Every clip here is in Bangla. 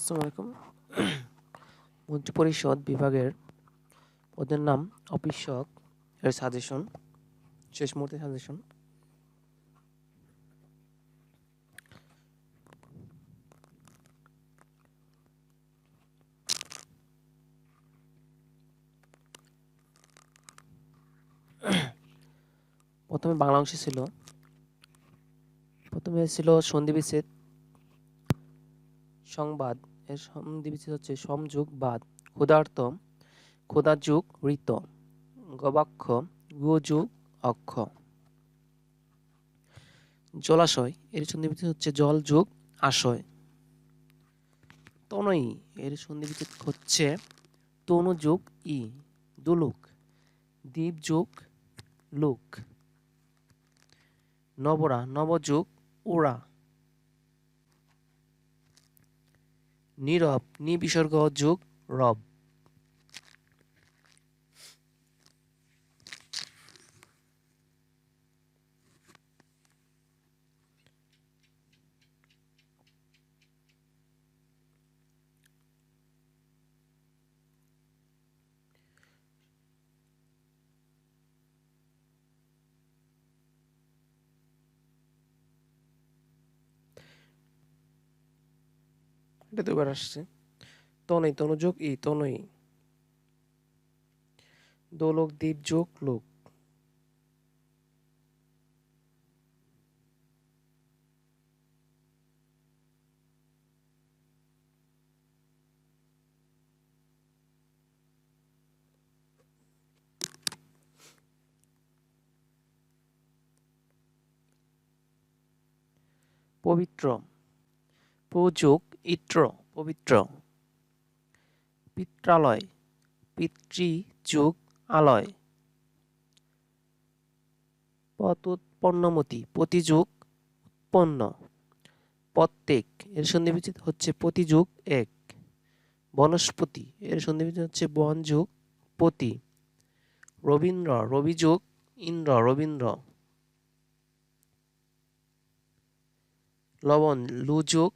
আসসালামু আলাইকুম। মন্ত্রিপরিষদ বিভাগের পদের নাম অফিসক এর সাজেশন, শেষ মুহূর্তে সাজেশন। প্রথমে বাংলা অংশে ছিল, প্রথমে ছিল সন্ধিবিচ্ছেদ, সংবাদ। এর সন্ধিবিচ্ছেদ হচ্ছে সমযোগ বাদ, ক্ষুধার্ত, ক্ষুধাযুগ ঋত, গবাক্ষ, গুযোগ অক্ষ। জলাশয় এর সন্ধিবিচ্ছেদ হচ্ছে জল যোগ আশয়। তনয়ী এর সন্ধিবিচ্ছেদ হচ্ছে তনু যোগ ই, দুলুক, দ্বীপ যোগ লুক। নবরা, নবযোগ ওরা। নীরব, নিবিসর্গ যোগ রব। এটা দুবার আসছে। তনয়, তনুযোগ ই, তনয়ী। দোলক, দ্বীপ যোগ লোক। পবিত্র, প্রযোগ ইত্র, পবিত্র। পিত্রালয়, পিতৃ যোগ আলয়। পতোৎপন্নমতি, প্রতিযোগ উৎপন্ন। প্রত্যেক এর সন্ধিবিচ্ছেদ হচ্ছে প্রতিযোগ এক। বনস্পতি এর সন্ধিবিচ্ছেদ হচ্ছে বন যোগ পতি। রবীন্দ্র, রবি যোগ ইন্দ্র, রবীন্দ্র। লবণ, লু যোগ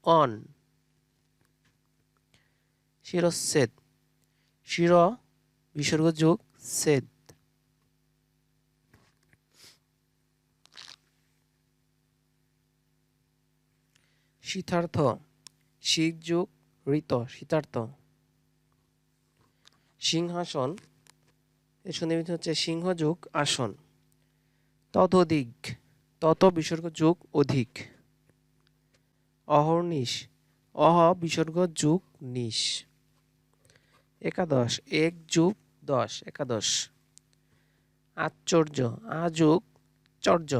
অন। শিরচ্ছেদ, শির বিসর্গ যোগ ছেদ। শীতার্থ, শীত যোগ ঋত, শীতার্থ। সিংহাসন এর সন্ধিবিচ্ছেদ হচ্ছে সিংহ যোগ আসন। ততোধিক, তত বিসর্গ যোগ অধিক। অহর্নিশ, অহ বিসর্গ যোগ নিশ। একাদশ, এক যোগ দশ, একাদশ। আশ্চর্য, আ যোগ চর্য।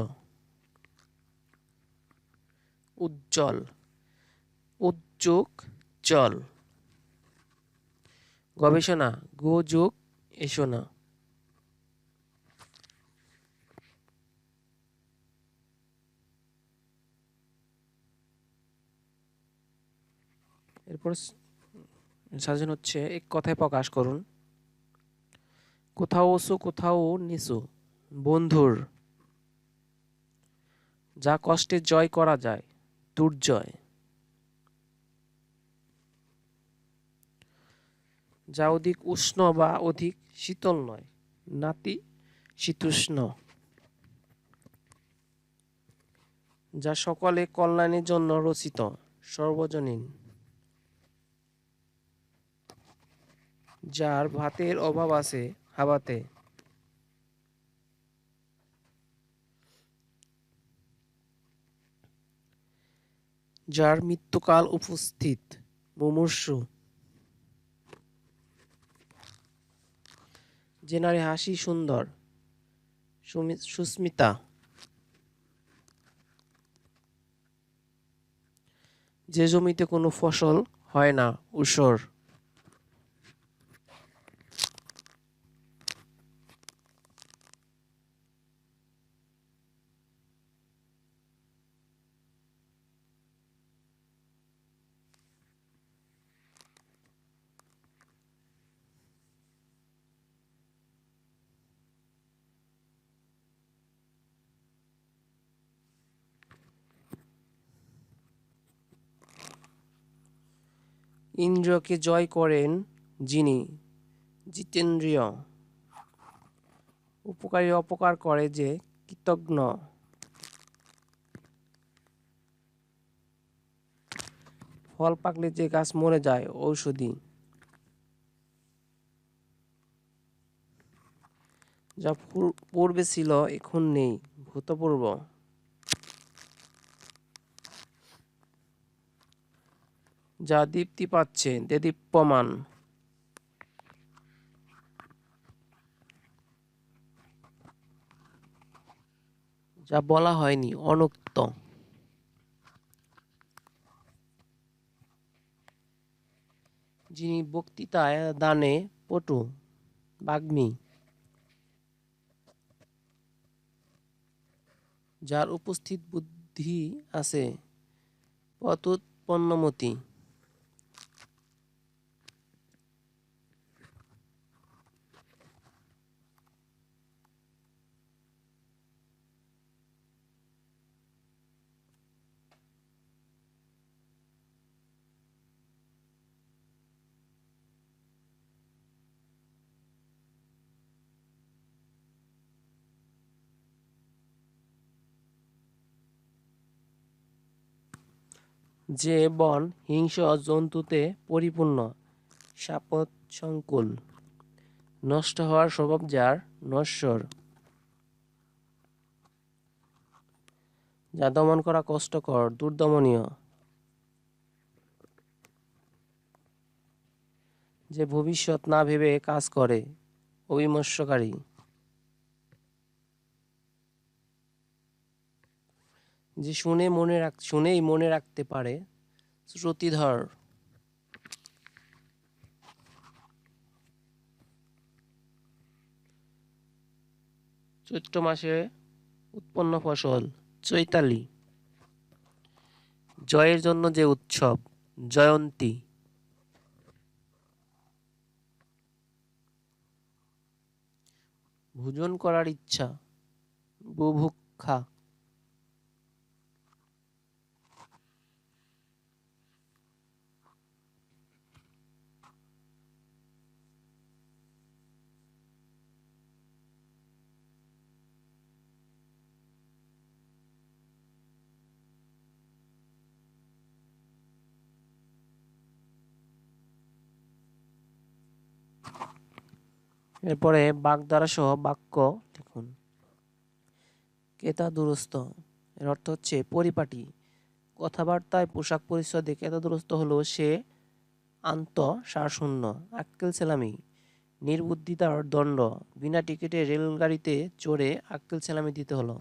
উজ্জ্বল, উদ্যোগ জল। গবেষণা, গো যোগ এসোনা। এরপর সাজানো হচ্ছে এক কথায় প্রকাশ করুন। কোথাও উঁচু, কোথাও নিচু, বন্ধুর। যা কষ্টে জয় করা যায়, দুর্জয়। যা অধিক উষ্ণ বা অধিক শীতল নয়, নাতি শীতোষ্ণ। যা সকলে কল্যাণের জন্য রচিত, সর্বজনীন। যার ভাতের অভাব আছে হাবাতে। যার মৃত্যুকাল উপস্থিত, মুমূর্ষু। যে নারী হাসি সুন্দর, সুস্মিতা। যে জমিতে কোনো ফসল হয় না, ঊষর। ইন্দ্রিয়কে জয় করেন যিনি, জিতেন্দ্রিয়। উপকারী অপকার করে যে, কৃতঘ্ন। ফল পাকলে যে গাছ মরে যায়, ঔষধি। যা পূর্বে ছিল এখন নেই, ভূতপূর্ব। যা দীপ্তি পাচ্ছে, দেদীপ্যমান। যা বলা হয়নি, অনুক্ত। যিনি বক্তৃতায় দানে পটু, বাগ্মী। যার উপস্থিত বুদ্ধি আছে, পতুৎপন্নমতি। যে বন হিংস্র জন্তুতে পরিপূর্ণ, শাপৎসংকুল। নষ্ট হওয়ার স্বভাব যার, নশ্বর। যা দমন করা কষ্টকর, দুর্দমনীয়। যে ভবিষ্যৎ না ভেবে কাজ করে, অবিমর্শকারী। যে শুনেই মনে রাখতে পারে, শ্রুতিধর। চৈত্র মাসে উৎপন্ন ফসল, চৈতালি। জয়ের জন্য যে উৎসব, জয়ন্তী। ভোজন করার ইচ্ছা, বুভুক্ষা। এরপরে বাগধারা সহ বাক্য দেখুন। কেতা দুরস্ত, এর অর্থ হচ্ছে পরিপাটি। কথাবার্তায়, পোশাক পরিচ্ছদে কেতা দুরস্ত হলো সে আন্ত সারশূন্য। আক্কেল সেলামি, নির্বুদ্ধিতার দণ্ড। বিনা টিকিটে রেলগাড়িতে চড়ে আক্কেল সেলামি দিতে হলো।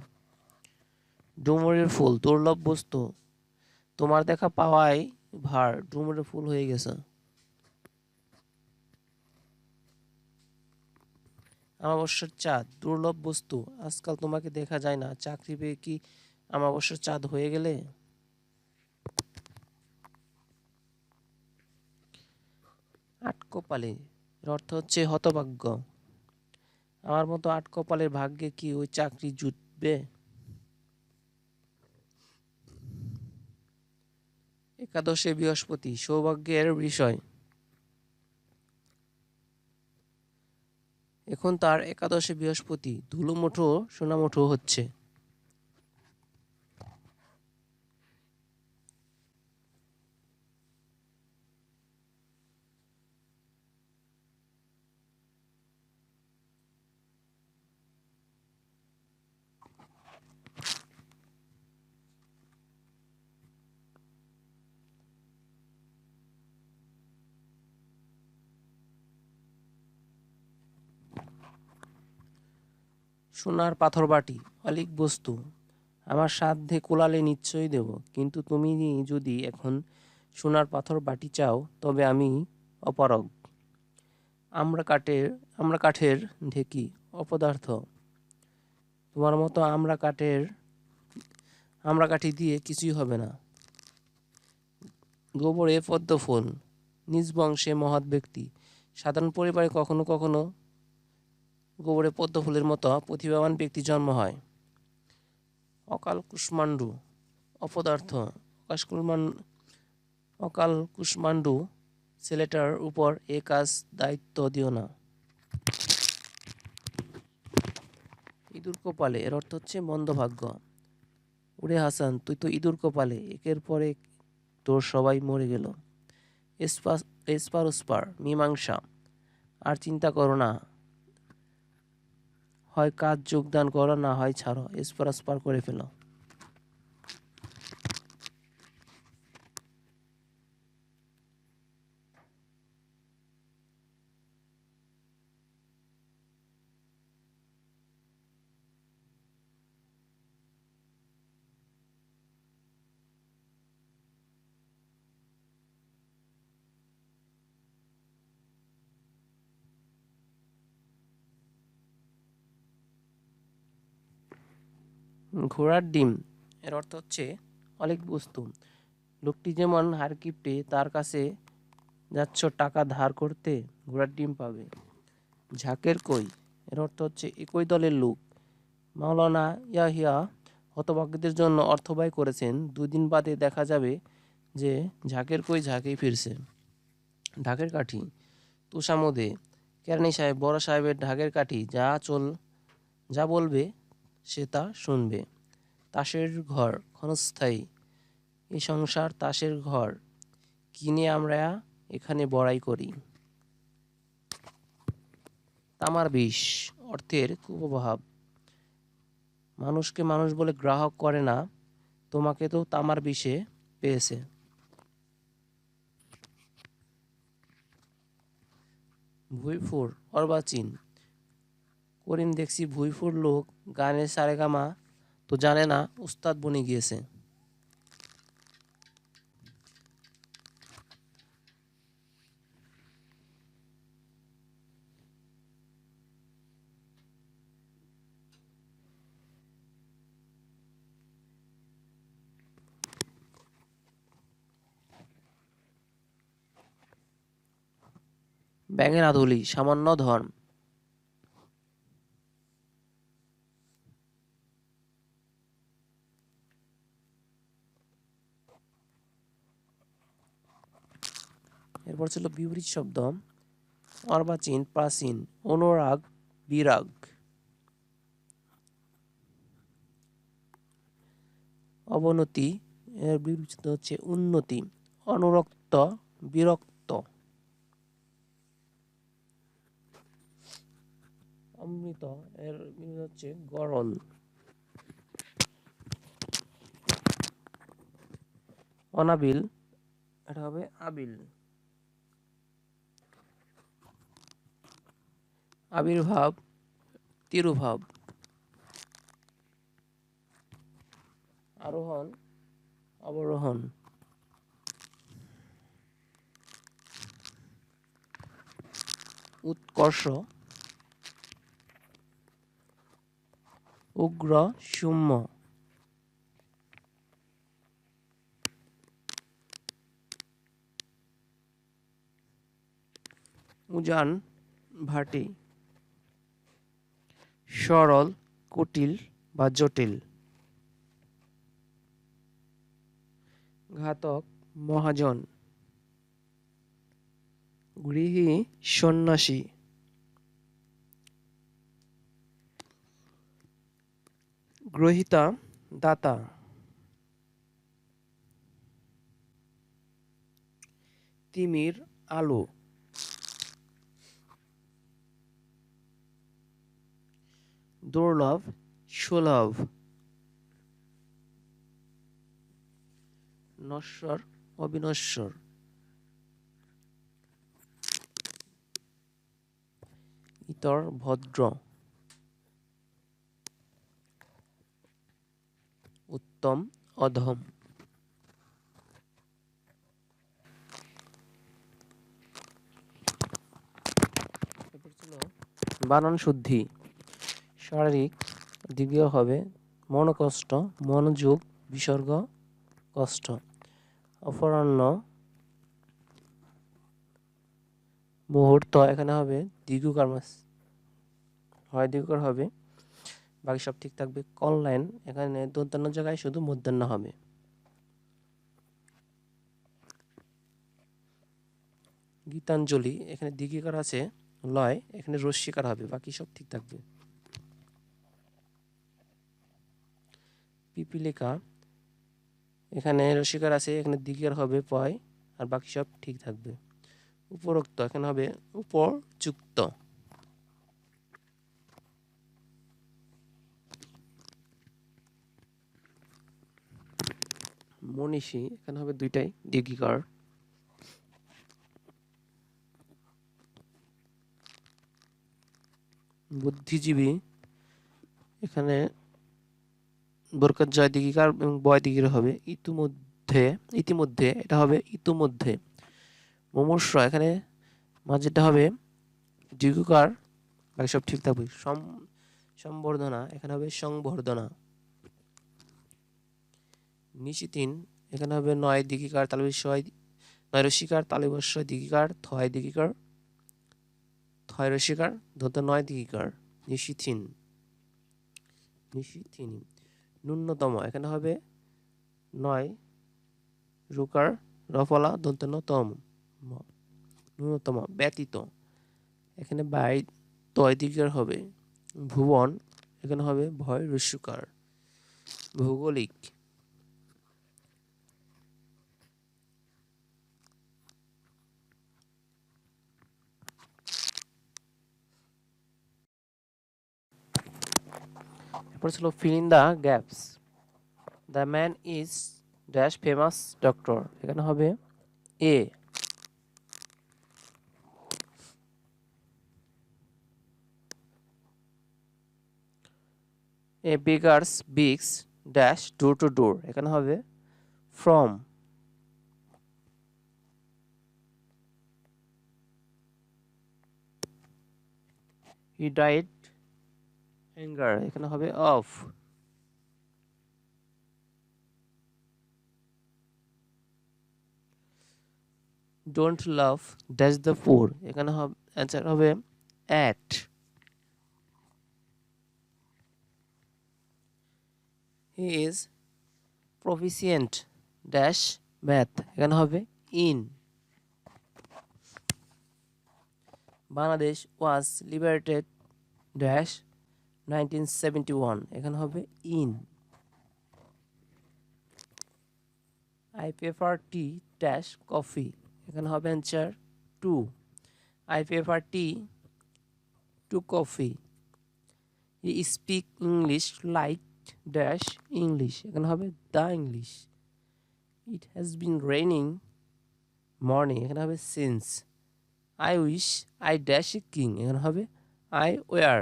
ডুমুরের ফুল, দুর্লভ বস্তু। তোমার দেখা পাওয়াই ভার, ডুমুরের ফুল হয়ে গেছে। আমাবস্যার চাঁদ, দুর্লভ বস্তু। আজকাল তোমাকে দেখা যায় না, চাকরি পেয়ে কি আমাবস্যার চাঁদ হয়ে গেলে? আটকপালে, এর অর্থ হচ্ছে হতভাগ্য। আমার মতো আটকপালের ভাগ্যে কি ওই চাকরি জুটবে? একাদশে বৃহস্পতি, সৌভাগ্যের বিষয়। এখন তার একাদশে বৃহস্পতি, ধুলোমুঠো সোনামুঠো হচ্ছে। সোনার পাথর বাটি, অলিক বস্তু। আমার সাধ্যে কোলালে নিশ্চয়ই দেব, কিন্তু তুমি যদি এখন সোনার পাথর বাটি চাও তবে আমি অপারগ। আমরা কাঠের ঢেকি, অপদার্থ। তোমার মতো আমরা কাঠি দিয়ে কিছুই হবে না। গোবরে পদ্ম ফুল, নিজ বংশে মহৎ ব্যক্তি। সাধারণ পরিবারে কখনো কখনো গোবরে পদ্ম ফুলের মতো প্রতিভাবান ব্যক্তি জন্ম হয়। অকাল কুষ্মাণ্ডু, অপদার্থ। অকাল কুষ্মাণ্ডু ছেলেটার উপর এ কাজ দায়িত্ব দিও না। ইঁদুর কপালে, এর অর্থ হচ্ছে মন্দ ভাগ্য। ওরে হাসান, তুই তো ইঁদুর কপালে, একের পর এক তোর সবাই মরে গেল। এসপার ওসপার, মীমাংসা। আর চিন্তা করো না, হয় কাজ যোগদান করো, না হয় ছাড়ো, এসপার ওসপার করে ফেলো। ঘোড়ার ডিম, এর অর্থ হচ্ছে অনেক বস্তু। লোকটি যেমন হারকিপ্টে, তার কাছে যাচ্ছ টাকা ধার করতে, ঘোড়ার ডিম পাবে। ঝাঁকের কই, এর অর্থ হচ্ছে একই দলের লোক। মাওলানা ইয়াহিয়া হতভাগ্যদের জন্য অর্থ ব্যয় করেছেন, 2 দিন বাদে দেখা যাবে যে ঝাঁকের কই ঝাঁকেই ফিরছে। ঢাকের কাঠি, তুষামোদে, কেরানি সাহেব বড় সাহেবের ঢাকের কাঠি, যা বলবে সে তা শুনবে। তাসের ঘর, ক্ষণস্থায়ী, এই সংসার তাসের ঘর, কিনে আমরা এখানে বড়াই করি। তামার বিষ, অর্থের কুপ্রভাব। মানুষকে মানুষ বলে গ্রাহক করে না, তোমাকে তো তামার বিষে পেয়েছে। ভুঁইফুর, অর্বাচীন। করিম দেখছি ভুঁইফুর লোক, গানের সারেগামা তো জানে না, উস্তাদ বনে গিয়েছে। ব্যাঙের আধুলি, সামান্য ধন। এরপর ছিল বিপরীত শব্দ। অর্বাচীন, প্রাচীন, অনুরাগ, বিরাগ। অবনতি, এর বিপরীত হচ্ছে উন্নতি। অনুরক্ত, বিরক্ত। অমৃত, এর বিপরীত হচ্ছে গরল। অনাবিল, এটা হবে আবিল। আবির্ভাব, তিরুভাব। আরোহণ, অবরোহণ। উৎকর্ষ, উগ্র, সৌম্য। উজান, ভাটি। সরল, কুটিল বা জটিল। ঘাতক, মহাজন। গৃহী, সন্ন্যাসী। গ্রহিতা, দাতা। তিমির, আলো। দুর্লভ, সুলভ। নশ্বর, অবিনশ্বর। ইতর, ভদ্র। উত্তম, অধম। এরপর ছিল বানান শুদ্ধি। শারীরিক দীর্ঘ হবে, মনোকষ্ট, মনোযোগ, বিসর্গ, কষ্ট। অপরাহ্ন, মুহূর্ত, এখানে হবে দীর্ঘকার হয় দীর্ঘকার হবে, বাকি সব ঠিক থাকবে। কল্যাণ, এখানে দন্তান্ন জায়গায় শুধু মধ্যাহ্ন হবে। গীতাঞ্জলি, এখানে দীর্ঘিকার আছে লয়, এখানে রস্যিকার হবে, বাকি সব ঠিক থাকবে। পিপীলিকা, এখানে রস্যিকার আছে, এখানে দীর্ঘিকার হবে পয়, আর বাকি সব ঠিক থাকবে। উপরোক্ত, এখানে হবে উপযুক্ত। মনীষী, এখানে হবে দুইটাই দীর্ঘিকার। বুদ্ধিজীবী, এখানে বরকত জয় দীর্ঘিকার এবং বয় দীর্ঘিকার হবে। ইতিমধ্যে এটা হবে ইতিমধ্যে। মুমূর্ষ, এখানে মাঝেরটা হবে দীর্ঘকার, বাকি সব ঠিক থাকবে। সম্বর্ধনা, এখানে হবে সংবর্ধনা। নিশিতিন, এখানে হবে নয় দীর্ঘিকার তালবিস্ময়, নয় রস্যিকার তালবিস্ময় দীর্ঘিকার, থয় দীর্ঘিকার, থয় রস্যিকার, ধত নয় দীর্ঘিকার। নিশিথিন, নিশিথিনী। ন্যূনতম, এখানে হবে নয় রুকার রফলা দন্ত তম, ন্যূনতম। ব্যতীত, এখানে বাই তয় দীর্ঘিকার হবে। ভুবন, এখানে হবে ভয় রস্যকার। ভৌগোলিক, এরপর ছিল fill in the gaps. The man is dash famous doctor, এখানে হবে এ। A beggars begs dash door to door, এখানে হবে from। He died anger, এখানে হবে of। Don't love dash the poor, এখানে হবে অ্যান্সার হবে at। He is proficient dash math, এখানে হবে in। Bangladesh was liberated dash 1971, এখানে হবে in। I prefer tea dash coffee, এখানে হবে answer two. I prefer tea to coffee. He speak English like dash English, এখানে হবে the English. It has been raining morning, এখানে হবে since. I wish I dash a king, এখানে হবে I wear.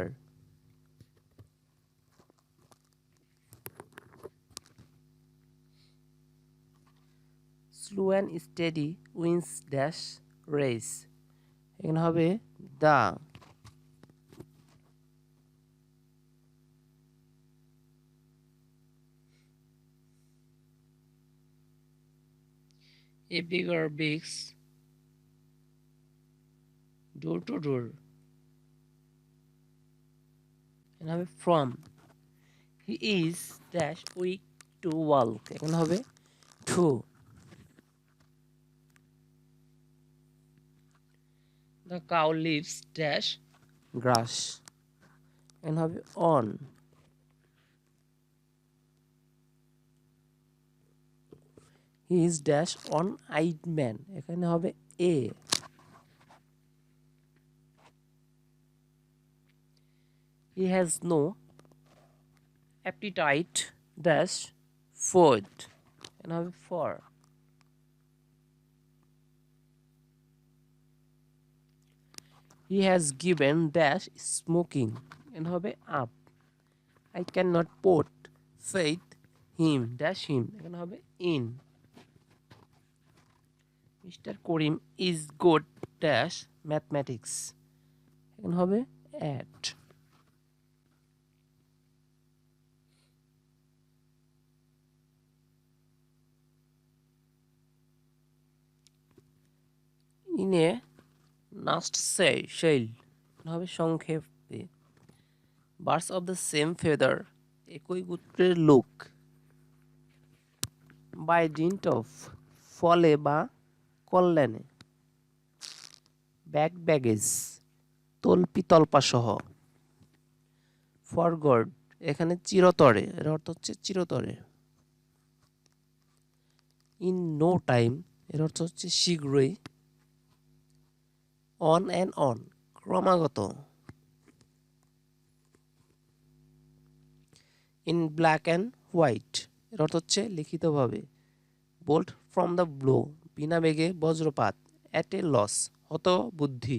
Slow and steady wins dash race, এখানে হবে the। A beggar begs door to door, এখানে হবে from। He is dash weak to walk, এখানে হবে to। The cow lives dash grass, এখানে হবে on। He is dash on eyed man, এখানে হবে a। He has no appetite dash food, এখানে হবে for। He has given dash smoking, এখানে হবে up। I cannot put faith him dash him, এখানে হবে in। Mr. Karim is good dash mathematics, এখানে হবে at। In a nest shell, এখানে হবে সংক্ষেপে। Birds of the same feather, একই গোত্রের লোক। By dint of, ফলে বা কল্যাণে। ব্যাগেজ তল্পি তল্পা সহ। ফরগড এখানে চিরতরে, এর অর্থ হচ্ছে চিরতরে। ইন নো টাইম এর অর্থ হচ্ছে শীঘ্রই। অন অ্যান্ড অন ক্রমাগত। ইন ব্ল্যাক অ্যান্ড হোয়াইট এর অর্থ হচ্ছে লিখিতভাবে। বোল্ট ফ্রম দ্য ব্লো বিনা বেগে বজ্রপাত। অ্যাট এ লস হত বুদ্ধি।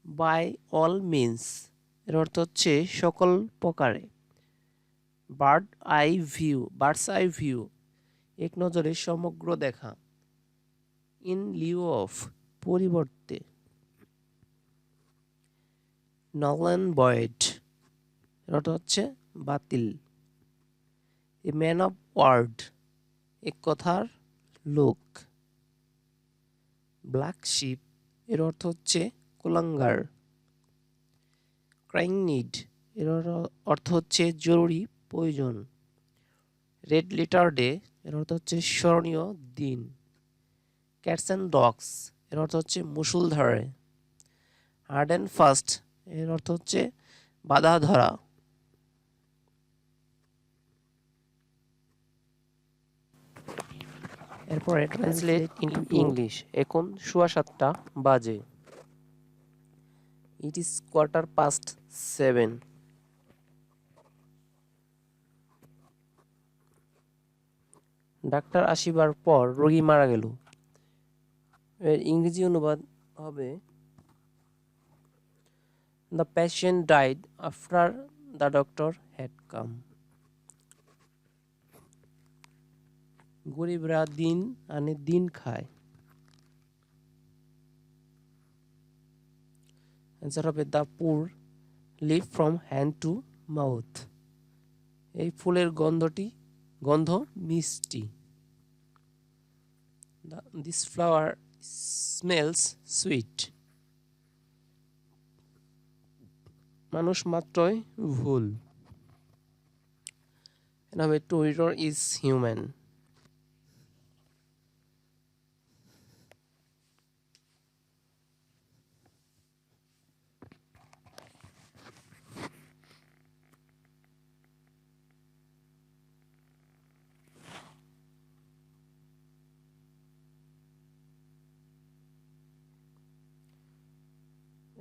বাই অল মিন্স এর অর্থ হচ্ছে সকল প্রকারে। বার্ডস আই ভিউ এক নজরে সমগ্র দেখা। ইন লিউ অফ পরিবর্তে। নল অ্যান্ড ভয়েড এর অর্থ হচ্ছে বাতিল। এ ম্যান অফ ওয়ার্ড এক কথার লোক। ব্ল্যাক শিপ এর অর্থ হচ্ছে কুলাঙ্গার। ক্রাইং নিড এর অর্থ হচ্ছে জরুরি প্রয়োজন। রেড লেটার ডে এর অর্থ হচ্ছে স্মরণীয় দিন। ক্যাটস অ্যান্ড ডগস এর অর্থ হচ্ছে মুষলধারে। হার্ড অ্যান্ড ফাস্ট এর অর্থ হচ্ছে বাধা ধরা। এরপরে ট্রান্সলেট ইনটু ইংলিশ। এখন 7:15 বাজে। It is 7:15। ডাক্তার আসিবার পর রোগী মারা গেল। এর ইংরেজি অনুবাদ হবে the patient died after the doctor had come. গরিবরা দিন আনে দিন খায়। অ্যান্সার হবে the poor live from hand to mouth. এই ফুলের গন্ধ মিষ্টি। This flower smells sweet. মানুষ মাত্রই ভুল। এভাবে টুইটার ইজ হিউম্যান।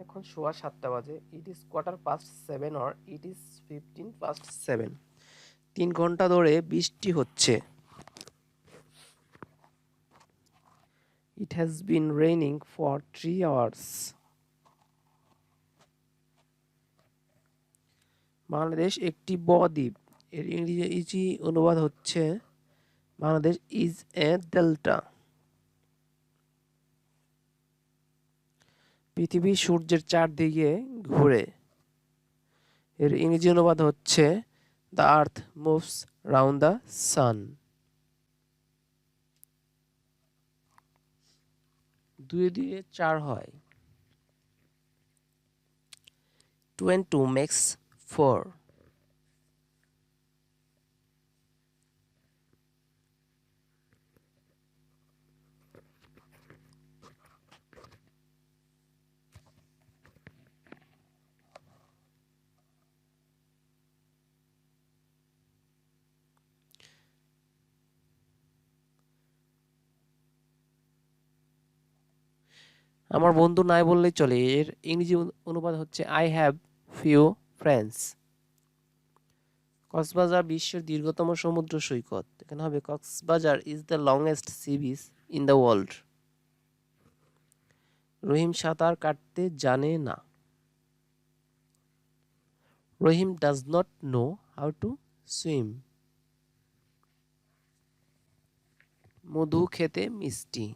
এখন 7:15 বাজে। It is 7:15 or it is 7:15। 3 ঘন্টা ধরে বৃষ্টি হচ্ছে। It has been raining for 3 hours। Bangladesh একটি বদ্বীপ। এর ইংরেজি অনুবাদ হচ্ছে বাংলাদেশ ইজ এ ডেল্টা। পৃথিবী সূর্যের চারদিকে ঘুরে। এর ইংরেজি অনুবাদ হচ্ছে the earth moves round the sun. 2 দিয়ে 4 হয়। 2 and 2 makes 4। আমার বন্ধু নাই বললেই চলে। এর ইংরেজি অনুবাদ হচ্ছে I have few friends. Cox's Bazar বিশ্বের দীর্ঘতম সমুদ্র সৈকত। এখানে হবে Cox's Bazar is the longest sea beach in the world. Rahim সাঁতার কাটতে জানে না। Rahim does not know how to swim. মধু খেতে মিষ্টি।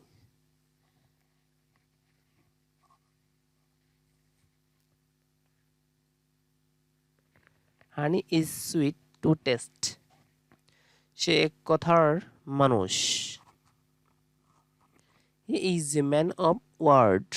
Honey is sweet to taste. সে এক কথার মানুষ। He is a man of word.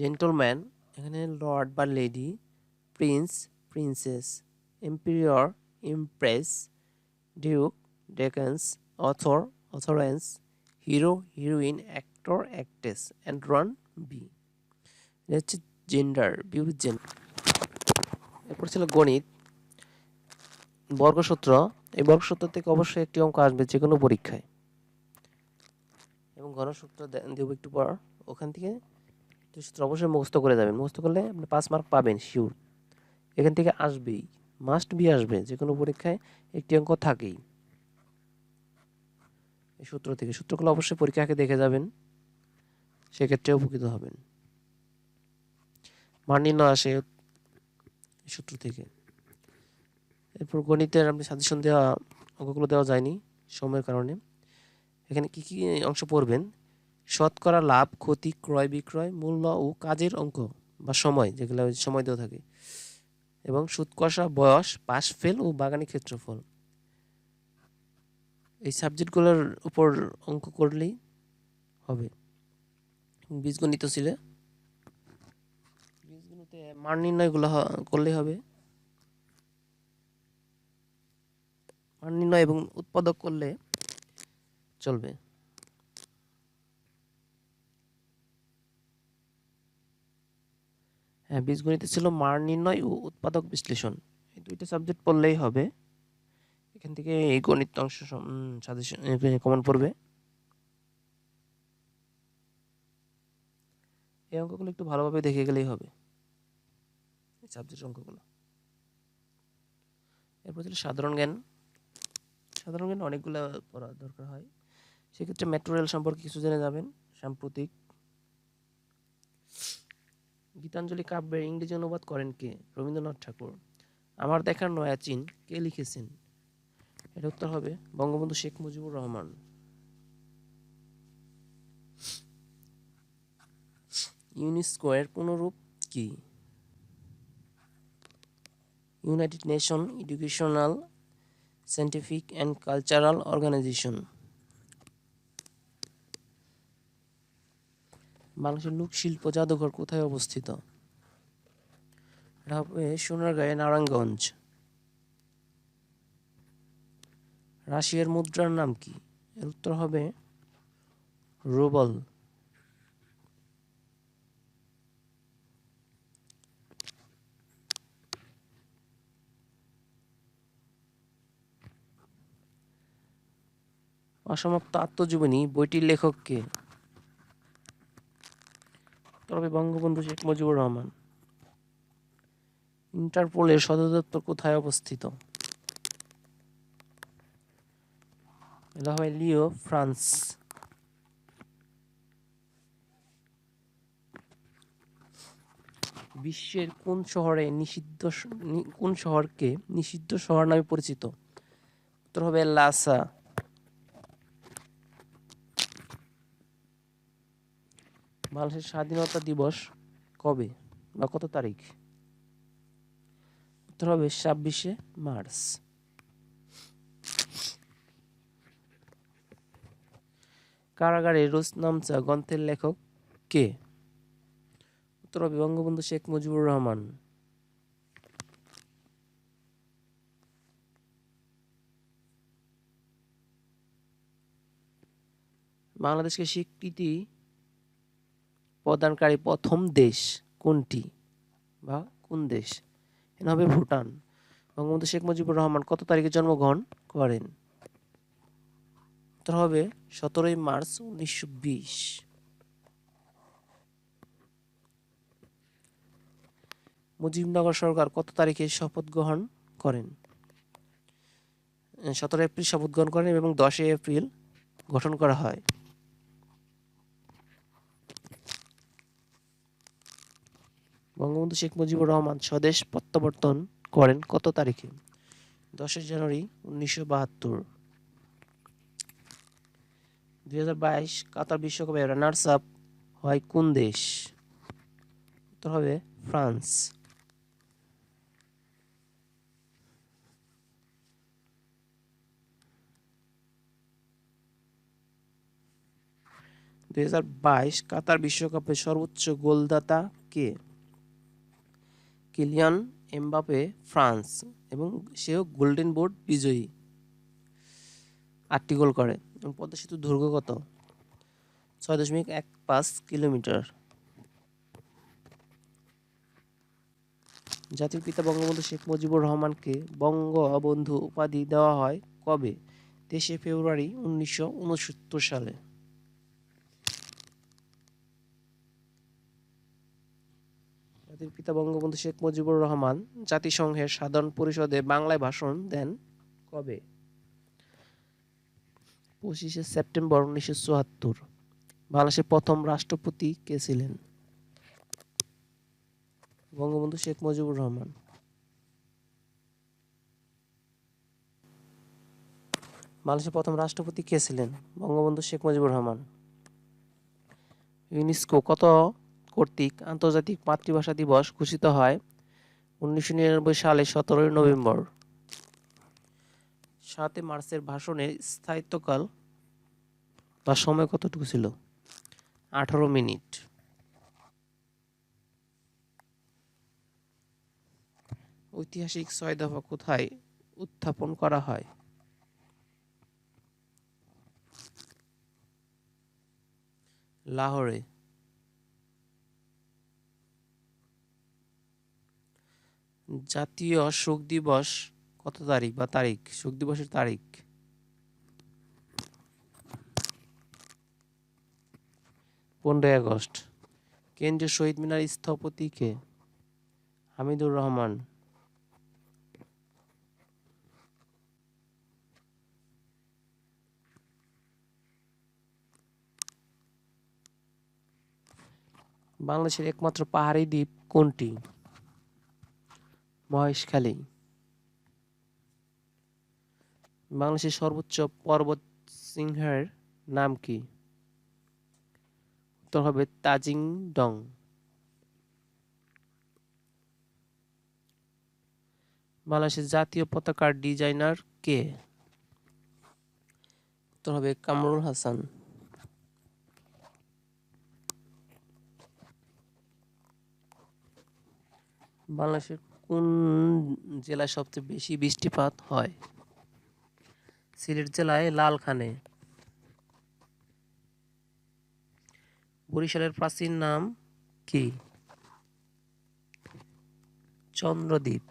Gentleman এখানে লর্ড বা lady, prince, princess, emperor, empress, duke, duchess, author, authoress, hero, heroine, actor, actress, অ্যান্ড্রন, বি। এটা হচ্ছে জেন্ডার, বিউটি জেন্ডার। এরপর ছিল গণিত, বর্গসূত্র। এই বর্গসূত্র থেকে অবশ্যই একটি অঙ্ক আসবে যে কোনো পরীক্ষায়, এবং ঘনসূত্র দেব একটু পর। ওখান থেকে সূত্র অবশ্যই মুখস্থ করে যাবেন, মুখস্থ করলে আপনি 5 মার্ক পাবেন শিওর। এখান থেকে আসবেই, মাস্ট বি আসবে, যে কোনো পরীক্ষায় একটি অঙ্ক থাকেই এই সূত্র থেকে। সূত্রগুলো অবশ্যই পরীক্ষাকে দেখে যাবেন, সেক্ষেত্রে উপকৃত হবেন। মান নির্ণয় আসে এই সূত্র থেকে। এরপর গণিতের আপনি সাজেশন দেওয়া অঙ্কগুলো দেওয়া যায়নি সময়ের কারণে। এখানে কি কি অংশ পড়বেন? শতকরা লাভ, ক্ষতি, ক্রয় বিক্রয়, মূল্য ও কাজের অঙ্ক বা সময়, যেগুলো সময় দেওয়া থাকে, এবং সুদ কষা, বয়স, পাশ ফেল ও বাগানি ক্ষেত্রফল। এই সাবজেক্টগুলোর উপর অঙ্ক করলেই হবে। বীজগণিত ছিল, বীজগণিতে মান নির্ণয়গুলো করলেই হবে। মান নির্ণয় এবং উৎপাদক করলে চলবে। হ্যাঁ, বীজগণিতে ছিল মান নির্ণয় ও উৎপাদক বিশ্লেষণ। এই দুইটা সাবজেক্ট পড়লেই হবে। এখান থেকে এই গণিত অংশ সাজেশন কমন পড়বে। এই অঙ্কগুলো একটু ভালোভাবে দেখে গেলেই হবে, এই সাবজেক্ট অঙ্কগুলো। এরপর ছিল সাধারণ জ্ঞান। সাধারণ জ্ঞান অনেকগুলো পড়া দরকার হয়, সেক্ষেত্রে মেট্রো রেল সম্পর্কে কিছু জেনে যাবেন। সাম্প্রতিক গীতাঞ্জলি কাব্যের ইংরেজি অনুবাদ করেন কে? রবীন্দ্রনাথ ঠাকুর। আমার দেখার নয়া চীন কে লিখেছেন? এর উত্তর হবে বঙ্গবন্ধু শেখ মুজিবুর রহমান। ইউনেস্কো এর পুনরূপ কি? United Nation Educational, Scientific and Cultural Organization. বাংলাদেশের লোকশিল্প জাদুঘর কোথায় অবস্থিত? এটা হবে সোনারগাঁয়ে, নারায়ণগঞ্জ। রাশিয়ার মুদ্রার নাম কি? এর উত্তর হবে রুবল। অসমাপ্ত আত্মজীবনী বইটির লেখক কে? তবে বঙ্গবন্ধু শেখ মুজিবুর রহমান। ইন্টারপোলের সদর দপ্তর কোথায় অবস্থিত? এটা হবে লিও, ফ্রান্স। বিশ্বের কোন শহরকে নিষিদ্ধ শহর নামে পরিচিত? উত্তর হবে লাসা। বাংলাদেশের স্বাধীনতা দিবস কবে বা কত তারিখ? উত্তর হবে 26শে মার্চ। কারাগারে রোজনামচা গ্রন্থের লেখক কে? উত্তর হবে বঙ্গবন্ধু শেখ মুজিবুর রহমান। বাংলাদেশকে স্বীকৃতি প্রদানকারী প্রথম দেশ কোনটি বা কোন দেশ? এটা হবে ভুটান। বঙ্গবন্ধু শেখ মুজিবুর রহমান কত তারিখে জন্মগ্রহণ করেন? উত্তর হবে 17ই মার্চ 1920। মুজিবনগর সরকার কত তারিখে শপথ গ্রহণ করেন? 17 এপ্রিল শপথ গ্রহণ করেন এবং 10 এপ্রিল গঠন করা হয়। বঙ্গবন্ধু শেখ মুজিবুর রহমান স্বদেশ প্রত্যাবর্তন করেন কত তারিখে? 10 জানুয়ারি 1972। 2022 কাতার বিশ্বকাপে রানার্স আপ হয় কোন দেশ? উত্তর হবে ফ্রান্স। 2022 কাতার বিশ্বকাপের সর্বোচ্চ গোলদাতা কে? কিলিয়ান এমবাপে, ফ্রান্স, এবং সেও গোল্ডেন বুট বিজয়ী। 8টি গোল করে। এবং পদ্মা সেতুর দৈর্ঘ্য কত? 6.15 কিলোমিটার। জাতির পিতা বঙ্গবন্ধু শেখ মুজিবুর রহমানকে বঙ্গবন্ধু উপাধি দেওয়া হয় কবে? 23শে ফেব্রুয়ারি 1969 সালে। জাতির পিতা বঙ্গবন্ধু শেখ মুজিবুর রহমান জাতিসংঘের সাধারণ পরিষদে বাংলায় ভাষণ দেন কবে? 25শে সেপ্টেম্বর 1974। বাংলাদেশের প্রথম রাষ্ট্রপতি কে ছিলেন? বঙ্গবন্ধু শেখ মুজিবুর রহমান। বাংলাদেশের প্রথম রাষ্ট্রপতি কে ছিলেন? বঙ্গবন্ধু শেখ মুজিবুর রহমান। ইউনেস্কো কর্তৃক আন্তর্জাতিক মাতৃভাষা দিবস ঘোষিত হয় 1999 সালে 17 নভেম্বর। 7 মার্চের ভাষণের স্থায়িত্বকাল বা সময় কতটুকু ছিল? 18 মিনিট। ঐতিহাসিক 6 দফা কোথায় উত্থাপন করা হয়? লাহোরে। জাতীয় শোক দিবস কত তারিখ বা তারিখ? শোক দিবসের তারিখ 15 আগস্ট। কেন্দ্রীয় শহীদ মিনার স্থপতি কে? হামিদুর রহমান। বাংলাদেশের একমাত্র পাহাড়ি দ্বীপ কোনটি? মহেশখালী। বাংলাদেশের সর্বোচ্চ পর্বত শৃঙ্গের নাম কি? উত্তর হবে তাজিং ডং। বাংলাদেশের জাতীয় পতাকার ডিজাইনার কে? উত্তর হবে কামরুল হাসান। বাংলাদেশের কোন জেলায় সবচেয়ে বেশি বৃষ্টিপাত হয়? সিলেট জেলায় লালখানে। বরিশালের প্রাচীন নাম কি? চন্দ্রদ্বীপ।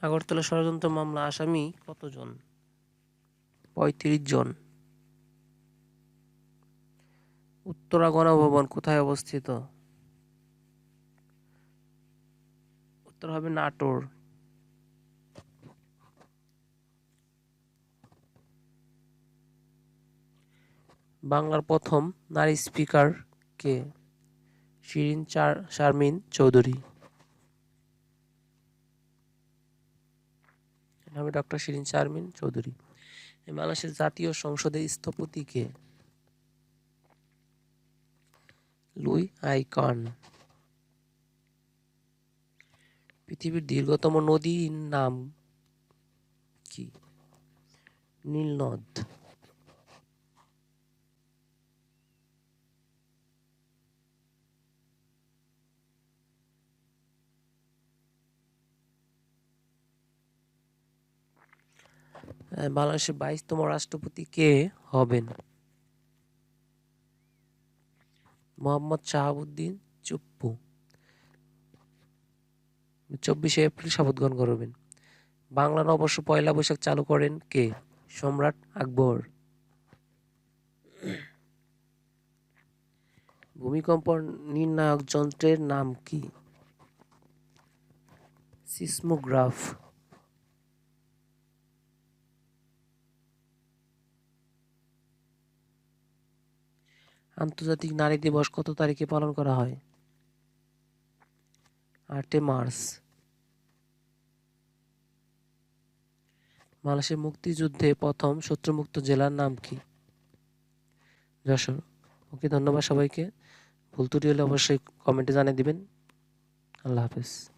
আগরতলা ষড়যন্ত্র মামলা আসামি কতজন? 35 জন। উত্তরা গণভবন কোথায় অবস্থিত? উত্তর হবে নাটোর। বাংলার প্রথম নারী স্পিকার কে? শিরিন শারমিন চৌধুরী। আমি ডক্টর শিরিন শারমিন চৌধুরী। বাংলাদেশের জাতীয় সংসদের স্থপতি কে? Luis icon. পৃথিবীর দীর্ঘতম নদীর নাম কি? নীল নদ। বাংলাদেশের 22তম রাষ্ট্রপতি কে হবেন? মোহাম্মদ শাহাবুদ্দিন চুপ্পু। 24শে এপ্রিল শপথ গ্রহণ করবেন। বাংলা নববর্ষ পয়লা বৈশাখ চালু করেন কে? সম্রাট আকবর। ভূমিকম্প নির্ণায়ক যন্ত্রের নাম কি? সিসমোগ্রাফ। আন্তর্জাতিক নারী দিবস কত তারিখে পালন করা হয়? 8 মার্চ। বাংলাদেশের মুক্তিযুদ্ধে প্রথম শত্রুমুক্ত জেলার নাম কি? যশোর। ওকে, ধন্যবাদ সবাইকে। ভুল ত্রুটি হলে অবশ্যই কমেন্টে জানিয়ে দিবেন। আল্লাহ হাফেজ।